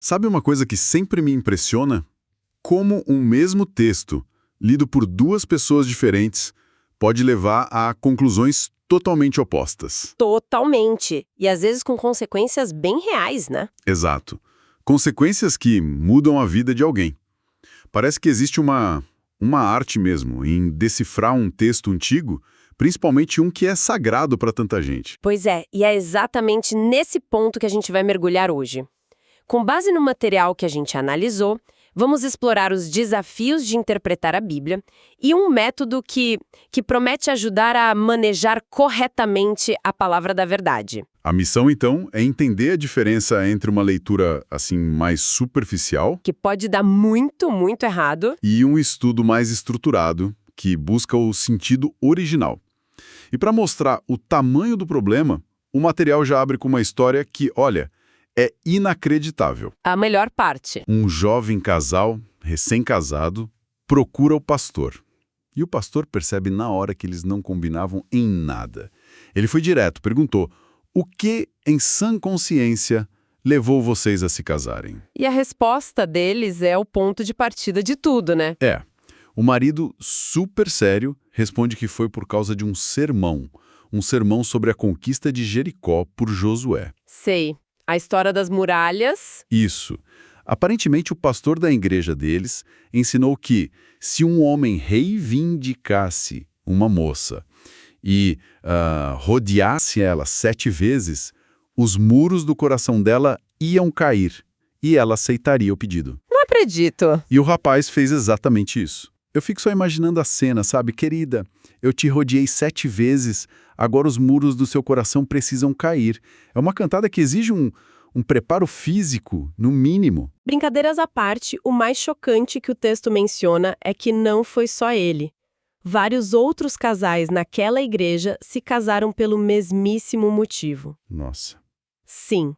Sabe uma coisa que sempre me impressiona? Como um mesmo texto, lido por duas pessoas diferentes, pode levar a conclusões totalmente opostas. Totalmente. E às vezes com consequências bem reais, né? Exato. Consequências que mudam a vida de alguém. Parece que existe uma arte mesmo em decifrar um texto antigo, principalmente um que é sagrado para tanta gente. Pois é, e é exatamente nesse ponto que a gente vai mergulhar hoje. Com base no material que a gente analisou, vamos explorar os desafios de interpretar a Bíblia e um método que promete ajudar a manejar corretamente a palavra da verdade. A missão, então, é entender a diferença entre uma leitura, assim, mais superficial Que pode dar muito, muito errado. e um estudo mais estruturado, que busca o sentido original. E para mostrar o tamanho do problema, o material já abre com uma história que, olha, é inacreditável. A melhor parte. Um jovem casal, recém-casado, procura o pastor. E o pastor percebe na hora que eles não combinavam em nada. Ele foi direto, perguntou: o que, em sã consciência, levou vocês a se casarem? E a resposta deles é o ponto de partida de tudo, né? O marido, super sério, responde que foi por causa de um sermão sobre a conquista de Jericó por Josué. Sei. A história das muralhas. Isso. Aparentemente, o pastor da igreja deles ensinou que, se um homem reivindicasse uma moça e rodeasse ela 7 vezes, os muros do coração dela iam cair e ela aceitaria o pedido. Não acredito. E o rapaz fez exatamente isso. Eu fico só imaginando a cena, sabe? Querida, eu te rodeei 7 vezes, agora os muros do seu coração precisam cair. É uma cantada que exige um preparo físico, no mínimo. Brincadeiras à parte, o mais chocante que o texto menciona é que não foi só ele. Vários outros casais naquela igreja se casaram pelo mesmíssimo motivo. Nossa. Sim,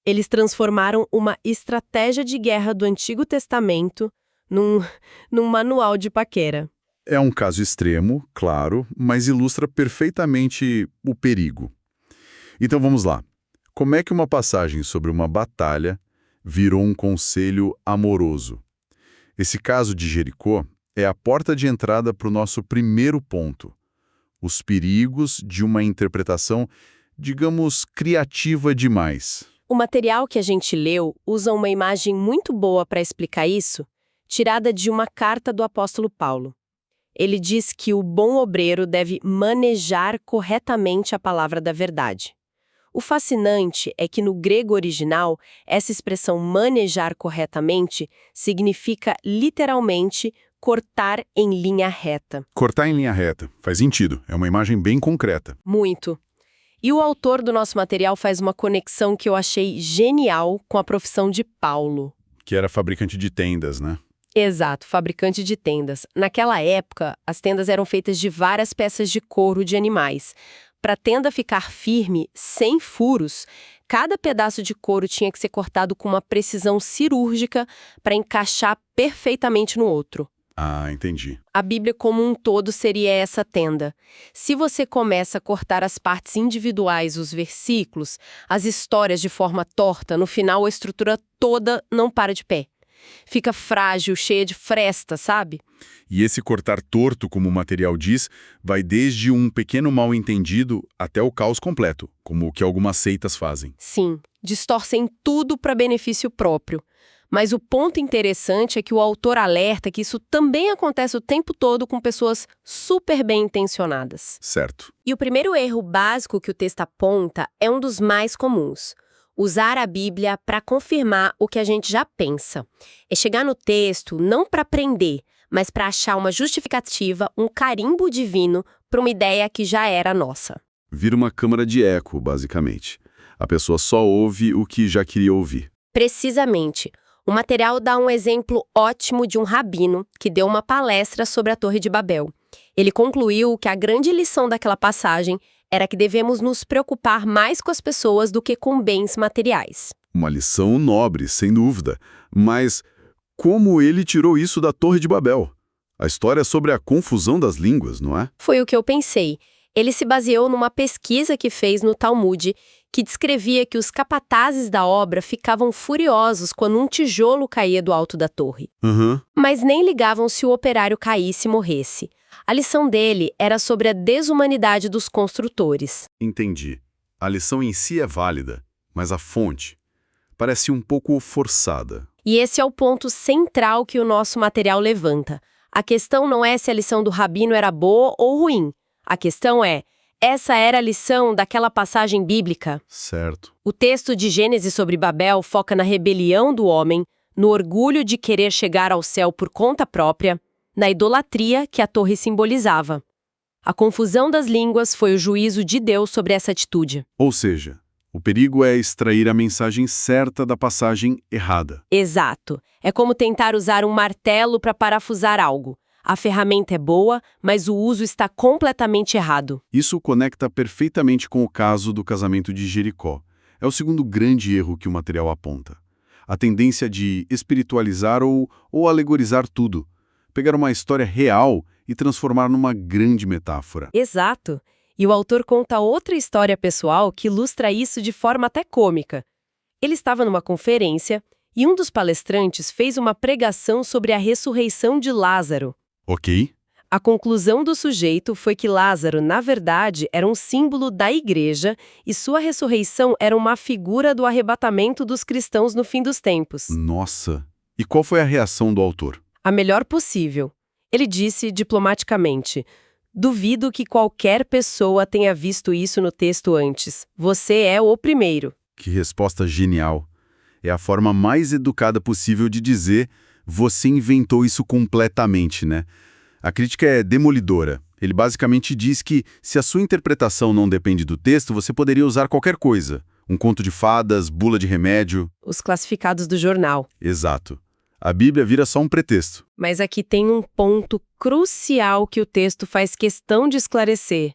eles transformaram uma estratégia de guerra do Antigo Testamento num manual de paquera. É um caso extremo, claro, mas ilustra perfeitamente o perigo. Então vamos lá. Como é que uma passagem sobre uma batalha virou um conselho amoroso? Esse caso de Jericó é a porta de entrada para o nosso primeiro ponto: os perigos de uma interpretação, digamos, criativa demais. O material que a gente leu usa uma imagem muito boa para explicar isso, tirada de uma carta do apóstolo Paulo. Ele diz que o bom obreiro deve manejar corretamente a palavra da verdade. O fascinante é que no grego original, essa expressão manejar corretamente significa literalmente cortar em linha reta. Cortar em linha reta. Faz sentido. É uma imagem bem concreta. Muito. E o autor do nosso material faz uma conexão que eu achei genial com a profissão de Paulo. Que era fabricante de tendas, né? Exato, fabricante de tendas. Naquela época, as tendas eram feitas de várias peças de couro de animais. Para a tenda ficar firme, sem furos, cada pedaço de couro tinha que ser cortado com uma precisão cirúrgica para encaixar perfeitamente no outro. Ah, entendi. A Bíblia como um todo seria essa tenda. Se você começa a cortar as partes individuais, os versículos, as histórias de forma torta, no final a estrutura toda não para de pé. Fica frágil, cheia de fresta, sabe? E esse cortar torto, como o material diz, vai desde um pequeno mal-entendido até o caos completo, como o que algumas seitas fazem. Sim, distorcem tudo para benefício próprio. Mas o ponto interessante é que o autor alerta que isso também acontece o tempo todo com pessoas super bem intencionadas. Certo. E o primeiro erro básico que o texto aponta é um dos mais comuns: usar a Bíblia para confirmar o que a gente já pensa. É chegar no texto não para aprender, mas para achar uma justificativa, um carimbo divino para uma ideia que já era nossa. Vira uma câmara de eco, basicamente. A pessoa só ouve o que já queria ouvir. Precisamente. O material dá um exemplo ótimo de um rabino que deu uma palestra sobre a Torre de Babel. Ele concluiu que a grande lição daquela passagem era que devemos nos preocupar mais com as pessoas do que com bens materiais. Uma lição nobre, sem dúvida. Mas como ele tirou isso da Torre de Babel? A história é sobre a confusão das línguas, não é? Foi o que eu pensei. Ele se baseou numa pesquisa que fez no Talmud, que descrevia que os capatazes da obra ficavam furiosos quando um tijolo caía do alto da torre. Uhum. Mas nem ligavam se o operário caísse e morresse. A lição dele era sobre a desumanidade dos construtores. Entendi. A lição em si é válida, mas a fonte parece um pouco forçada. E esse é o ponto central que o nosso material levanta. A questão não é se a lição do rabino era boa ou ruim. A questão é, essa era a lição daquela passagem bíblica? Certo. O texto de Gênesis sobre Babel foca na rebelião do homem, no orgulho de querer chegar ao céu por conta própria, na idolatria que a torre simbolizava. A confusão das línguas foi o juízo de Deus sobre essa atitude. Ou seja, o perigo é extrair a mensagem certa da passagem errada. Exato. É como tentar usar um martelo para parafusar algo. A ferramenta é boa, mas o uso está completamente errado. Isso conecta perfeitamente com o caso do casamento de Jericó. É o segundo grande erro que o material aponta. A tendência de espiritualizar ou alegorizar tudo. Pegar uma história real e transformar numa grande metáfora. Exato. E o autor conta outra história pessoal que ilustra isso de forma até cômica. Ele estava numa conferência e um dos palestrantes fez uma pregação sobre a ressurreição de Lázaro. Ok? A conclusão do sujeito foi que Lázaro, na verdade, era um símbolo da igreja e sua ressurreição era uma figura do arrebatamento dos cristãos no fim dos tempos. Nossa! E qual foi a reação do autor? A melhor possível. Ele disse diplomaticamente: duvido que qualquer pessoa tenha visto isso no texto antes. Você é o primeiro. Que resposta genial! É a forma mais educada possível de dizer você inventou isso completamente, né? A crítica é demolidora. Ele basicamente diz que se a sua interpretação não depende do texto, você poderia usar qualquer coisa. Um conto de fadas, bula de remédio. Os classificados do jornal. Exato. A Bíblia vira só um pretexto. Mas aqui tem um ponto crucial que o texto faz questão de esclarecer.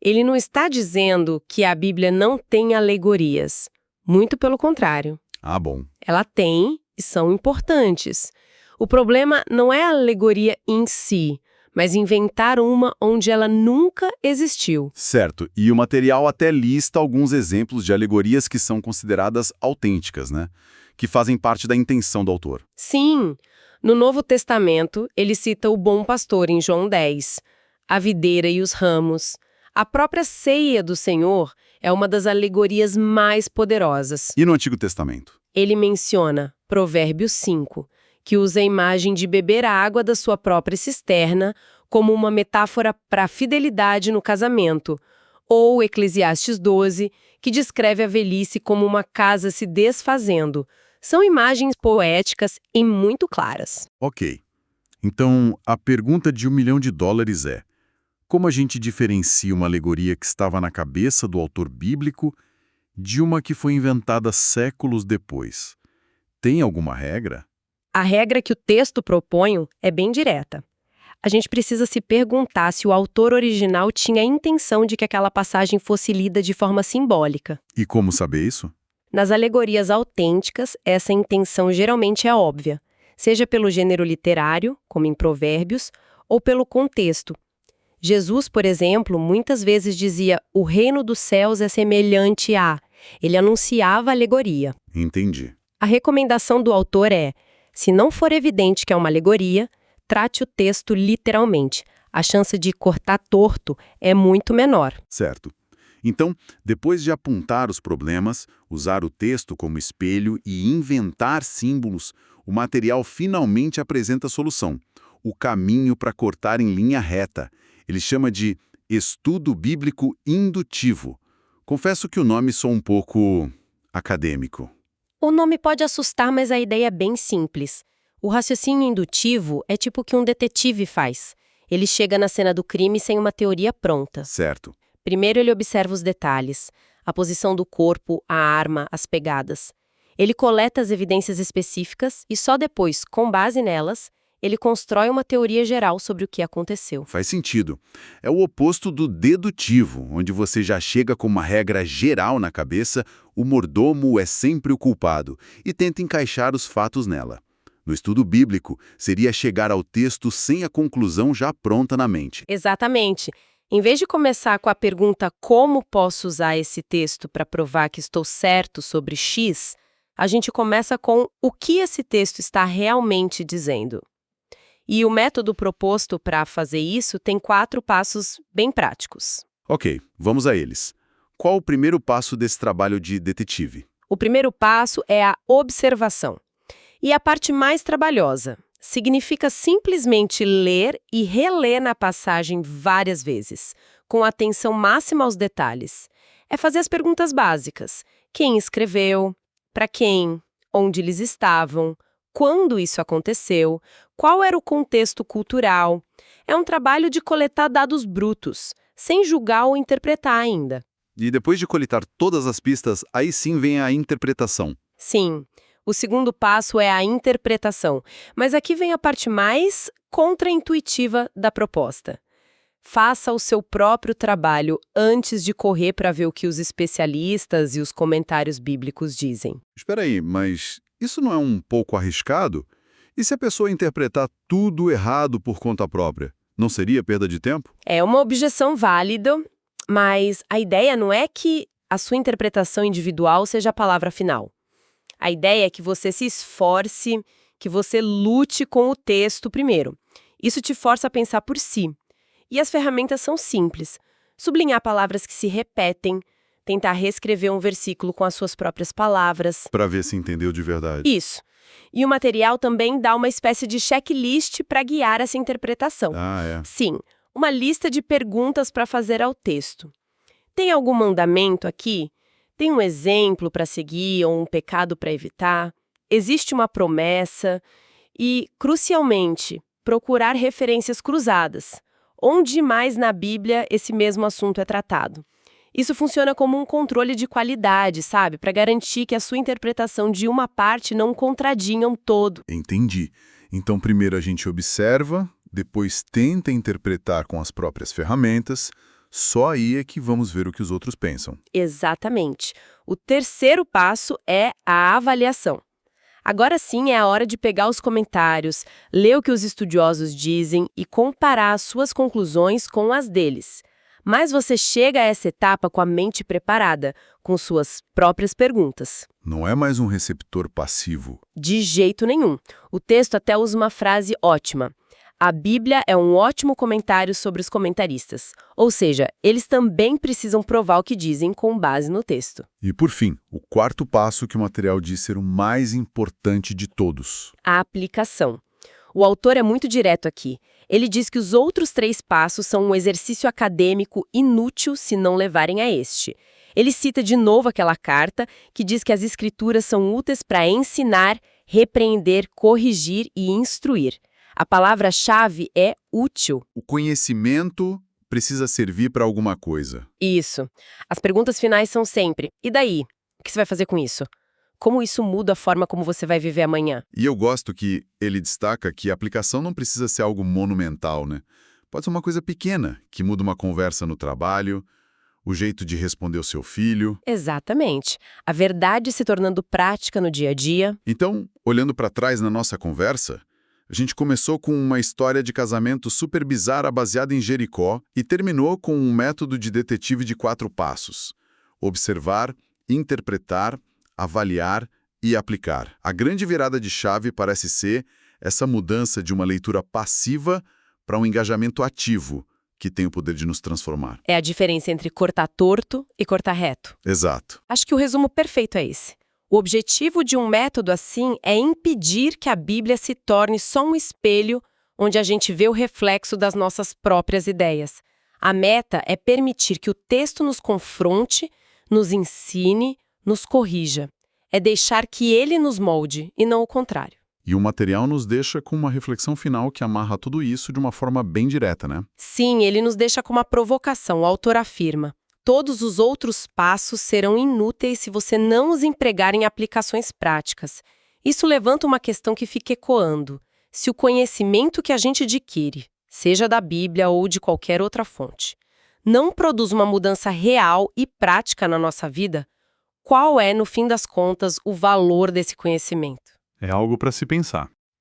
Ele não está dizendo que a Bíblia não tem alegorias. Muito pelo contrário. Ah, bom. Ela tem e são importantes. O problema não é a alegoria em si, mas inventar uma onde ela nunca existiu. Certo. E o material até lista alguns exemplos de alegorias que são consideradas autênticas, né? Que fazem parte da intenção do autor. Sim. No Novo Testamento, ele cita o bom pastor em João 10, a videira e os ramos. A própria ceia do Senhor é uma das alegorias mais poderosas. E no Antigo Testamento? Ele menciona Provérbios 5, que usa a imagem de beber a água da sua própria cisterna como uma metáfora para a fidelidade no casamento, ou Eclesiastes 12, que descreve a velhice como uma casa se desfazendo. São imagens poéticas e muito claras. Ok. Então, a pergunta de $1 milhão é: como a gente diferencia uma alegoria que estava na cabeça do autor bíblico de uma que foi inventada séculos depois? Tem alguma regra? A regra que o texto propõe é bem direta. A gente precisa se perguntar se o autor original tinha a intenção de que aquela passagem fosse lida de forma simbólica. E como saber isso? Nas alegorias autênticas, essa intenção geralmente é óbvia, seja pelo gênero literário, como em Provérbios, ou pelo contexto. Jesus, por exemplo, muitas vezes dizia: o reino dos céus é semelhante a... Ele anunciava a alegoria. Entendi. A recomendação do autor é: se não for evidente que é uma alegoria, trate o texto literalmente. A chance de cortar torto é muito menor. Certo. Então, depois de apontar os problemas, usar o texto como espelho e inventar símbolos, o material finalmente apresenta a solução, o caminho para cortar em linha reta. Ele chama de estudo bíblico indutivo. Confesso que o nome soa um pouco acadêmico. O nome pode assustar, mas a ideia é bem simples. O raciocínio indutivo é tipo o que um detetive faz. Ele chega na cena do crime sem uma teoria pronta. Certo. Primeiro ele observa os detalhes, a posição do corpo, a arma, as pegadas. Ele coleta as evidências específicas e só depois, com base nelas, ele constrói uma teoria geral sobre o que aconteceu. Faz sentido. É o oposto do dedutivo, onde você já chega com uma regra geral na cabeça, o mordomo é sempre o culpado, e tenta encaixar os fatos nela. No estudo bíblico, seria chegar ao texto sem a conclusão já pronta na mente. Exatamente. Em vez de começar com a pergunta como posso usar esse texto para provar que estou certo sobre X, a gente começa com o que esse texto está realmente dizendo. E o método proposto para fazer isso tem 4 passos bem práticos. Ok, vamos a eles. Qual o primeiro passo desse trabalho de detetive? O primeiro passo é a observação. E a parte mais trabalhosa. Significa simplesmente ler e reler na passagem várias vezes, com atenção máxima aos detalhes. É fazer as perguntas básicas. Quem escreveu? Para quem? Onde eles estavam? Quando isso aconteceu? Qual era o contexto cultural? É um trabalho de coletar dados brutos, sem julgar ou interpretar ainda. E depois de coletar todas as pistas, aí sim vem a interpretação. Sim, o segundo passo é a interpretação, mas aqui vem a parte mais contraintuitiva da proposta. Faça o seu próprio trabalho antes de correr para ver o que os especialistas e os comentários bíblicos dizem. Espera aí, mas isso não é um pouco arriscado? E se a pessoa interpretar tudo errado por conta própria? Não seria perda de tempo? É uma objeção válida, mas a ideia não é que a sua interpretação individual seja a palavra final. A ideia é que você se esforce, que você lute com o texto primeiro. Isso te força a pensar por si. E as ferramentas são simples. Sublinhar palavras que se repetem, tentar reescrever um versículo com as suas próprias palavras. Para ver se entendeu de verdade. Isso. E o material também dá uma espécie de checklist para guiar essa interpretação. Ah, é. Sim, uma lista de perguntas para fazer ao texto. Tem algum mandamento aqui? Tem um exemplo para seguir ou um pecado para evitar? Existe uma promessa? E, crucialmente, procurar referências cruzadas. Onde mais na Bíblia esse mesmo assunto é tratado? Isso funciona como um controle de qualidade, sabe? Para garantir que a sua interpretação de uma parte não contradiga um todo. Entendi. Então, primeiro a gente observa, depois tenta interpretar com as próprias ferramentas. Só aí é que vamos ver o que os outros pensam. Exatamente. O terceiro passo é a avaliação. Agora sim é a hora de pegar os comentários, ler o que os estudiosos dizem e comparar as suas conclusões com as deles. Mas você chega a essa etapa com a mente preparada, com suas próprias perguntas. Não é mais um receptor passivo. De jeito nenhum. O texto até usa uma frase ótima. A Bíblia é um ótimo comentário sobre os comentaristas. Ou seja, eles também precisam provar o que dizem com base no texto. E por fim, o quarto passo que o material diz ser o mais importante de todos. A aplicação. O autor é muito direto aqui. Ele diz que os outros 3 passos são um exercício acadêmico inútil se não levarem a este. Ele cita de novo aquela carta que diz que as escrituras são úteis para ensinar, repreender, corrigir e instruir. A palavra-chave é útil. O conhecimento precisa servir para alguma coisa. Isso. As perguntas finais são sempre: e daí? O que você vai fazer com isso? Como isso muda a forma como você vai viver amanhã? E eu gosto que ele destaca que a aplicação não precisa ser algo monumental, né? Pode ser uma coisa pequena, que muda uma conversa no trabalho, o jeito de responder o seu filho. Exatamente. A verdade se tornando prática no dia a dia. Então, olhando para trás na nossa conversa, a gente começou com uma história de casamento super bizarra baseada em Jericó e terminou com um método de detetive de 4 passos: observar, interpretar, avaliar e aplicar. A grande virada de chave parece ser essa mudança de uma leitura passiva para um engajamento ativo, que tem o poder de nos transformar. É a diferença entre cortar torto e cortar reto. Exato. Acho que o resumo perfeito é esse. O objetivo de um método assim é impedir que a Bíblia se torne só um espelho onde a gente vê o reflexo das nossas próprias ideias. A meta é permitir que o texto nos confronte, nos ensine, nos corrija. É deixar que ele nos molde e não o contrário. E o material nos deixa com uma reflexão final que amarra tudo isso de uma forma bem direta, né? Sim, ele nos deixa com uma provocação, o autor afirma. Todos os outros passos serão inúteis se você não os empregar em aplicações práticas. Isso levanta uma questão que fica ecoando. Se o conhecimento que a gente adquire, seja da Bíblia ou de qualquer outra fonte, não produz uma mudança real e prática na nossa vida, qual é, no fim das contas, o valor desse conhecimento? É algo para se pensar.